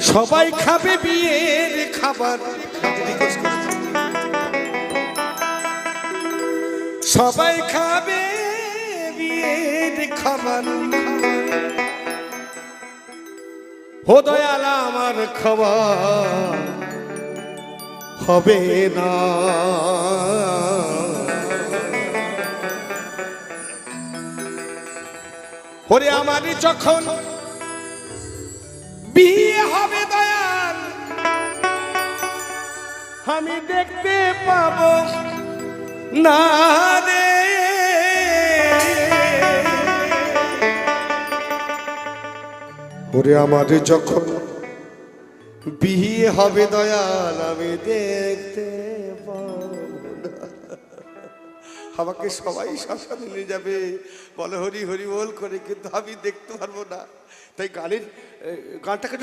সবাই খাবে বিয়ের খাবার, সবাই খাবে বিয়ের খাবার, ও দয়াল আমার খাবার হবে না। ওরে আমার যখন বিয়ে হবে দয়াল আমি দেখতে পাবো না রে। ওরে আমার যখন বিয়ে হবে দয়াল আমি দেখতে পাবো না। আমাকে সবাই শ্মশানে নিয়ে যাবে, বলে হরি হরি বল করে, কিন্তু আমি দেখতে পারবো না। তাই গানটাকে